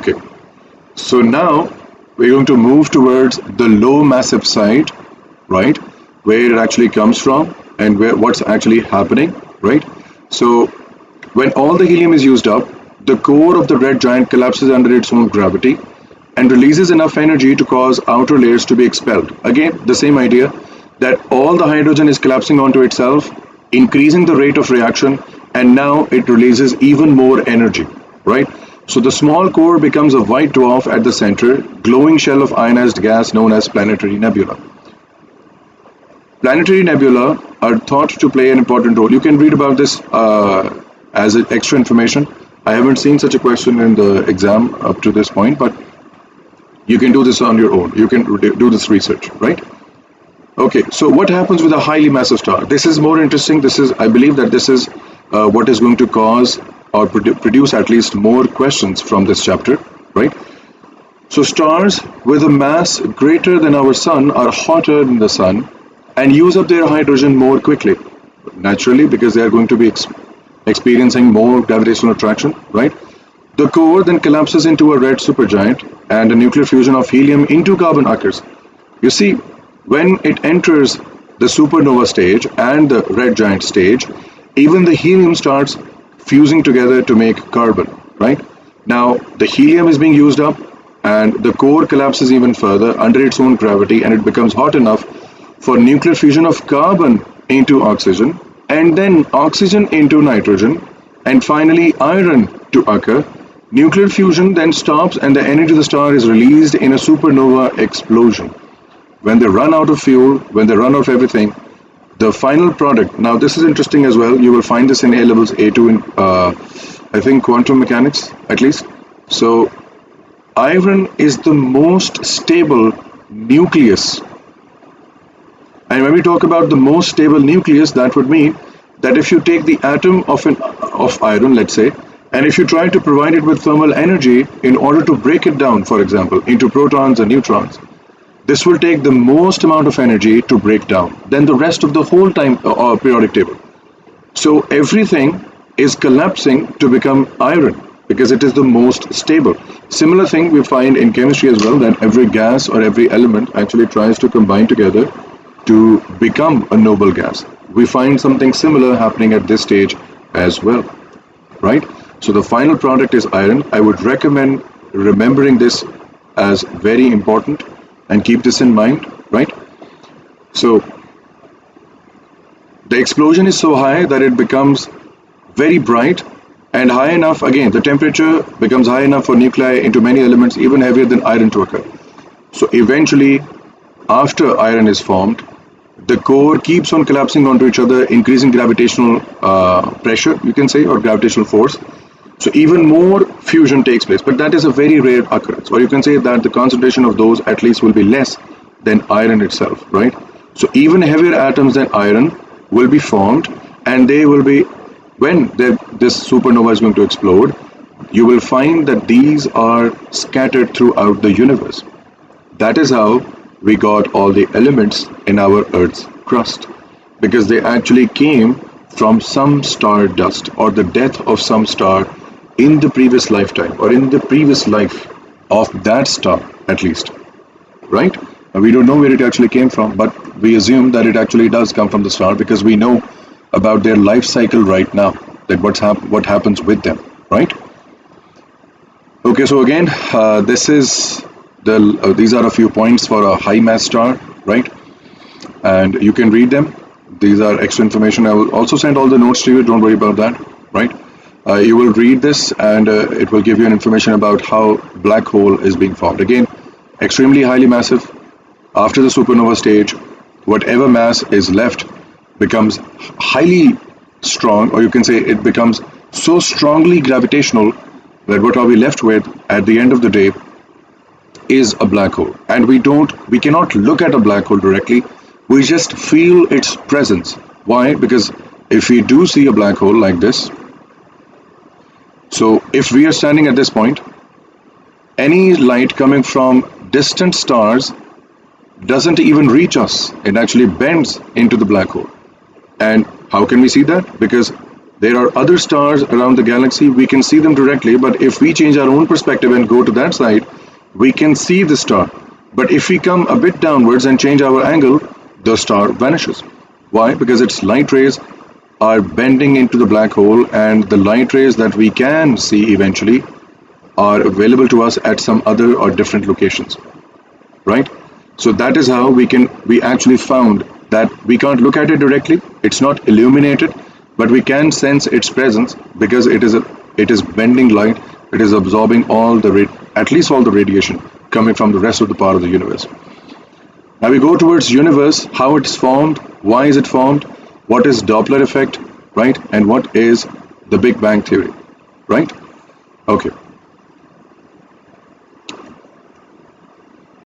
Okay, so now we're going to move towards the low massive side, right? Where it actually comes from and where what's actually happening, right? So when all the helium is used up, the core of the red giant collapses under its own gravity and releases enough energy to cause outer layers to be expelled. Again, the same idea that all the hydrogen is collapsing onto itself, increasing the rate of reaction, and now it releases even more energy, right? So the small core becomes a white dwarf at the center, glowing shell of ionized gas known as planetary nebula. Planetary nebula are thought to play an important role. You can read about this as extra information. I haven't seen such a question in the exam up to this point, but you can do this on your own. You can do this research, right? Okay, so what happens with a highly massive star? This is more interesting. I believe that this is what is going to cause or produce at least more questions from this chapter, right? So stars with a mass greater than our sun are hotter than the sun and use up their hydrogen more quickly, naturally, because they are going to be experiencing more gravitational attraction, right? The core then collapses into a red supergiant and a nuclear fusion of helium into carbon occurs. You see, when it enters the supernova stage and the red giant stage, even the helium starts fusing together to make carbon, right? Now, the helium is being used up and the core collapses even further under its own gravity and it becomes hot enough for nuclear fusion of carbon into oxygen and then oxygen into nitrogen and finally iron to occur. Nuclear fusion then stops and the energy of the star is released in a supernova explosion. When they run out of fuel, when they run out of everything, the final product, now this is interesting as well, you will find this in A-levels A2 in, I think, quantum mechanics at least. So, iron is the most stable nucleus. And when we talk about the most stable nucleus, that would mean that if you take the atom of iron, let's say, and if you try to provide it with thermal energy in order to break it down, for example, into protons and neutrons, this will take the most amount of energy to break down than the rest of the whole time periodic table. So everything is collapsing to become iron because it is the most stable. Similar thing we find in chemistry as well, that every gas or every element actually tries to combine together to become a noble gas. We find something similar happening at this stage as well, right? So the final product is iron. I would recommend remembering this as very important and keep this in mind, right? So the explosion is so high that it becomes very bright and high enough, again, the temperature becomes high enough for nuclei into many elements even heavier than iron to occur. So eventually, after iron is formed, the core keeps on collapsing onto each other, increasing gravitational pressure, you can say, or gravitational force. So even more fusion takes place, but that is a very rare occurrence. Or you can say that the concentration of those at least will be less than iron itself, right? So even heavier atoms than iron will be formed, and they will be, when this supernova is going to explode, you will find that these are scattered throughout the universe. That is how we got all the elements in our Earth's crust, because they actually came from some star dust or the death of some star in the previous lifetime or in the previous life of that star, at least, right? And we don't know where it actually came from, but we assume that it actually does come from the star because we know about their life cycle right now, that what happens with them, right? Okay, so again, these are a few points for a high mass star, right? And you can read them. These are extra information. I will also send all the notes to you. Don't worry about that, right? You will read this and it will give you an information about how black hole is being formed. Again, extremely highly massive. After the supernova stage, whatever mass is left becomes highly strong, or you can say it becomes so strongly gravitational that what are we left with at the end of the day is a black hole. And we cannot look at a black hole directly. We just feel its presence. Why? Because if we do see a black hole like this, so if we are standing at this point, any light coming from distant stars doesn't even reach us. It actually bends into the black hole. And how can we see that? Because There are other stars around the galaxy. We can see them directly, but if we change our own perspective and go to that side, we can see the star. But if we come a bit downwards and change our angle, the star vanishes. Why? Because its light rays are bending into the black hole, and the light rays that we can see eventually are available to us at some other or different locations, right? So that is how we actually found that we can't look at it directly. It's not illuminated, but we can sense its presence because it is bending light. It is absorbing at least all the radiation coming from the rest of the part of the universe. Now we go towards universe, how it's formed, why is it formed, what is Doppler effect, right? And what is the Big Bang theory, right? Okay.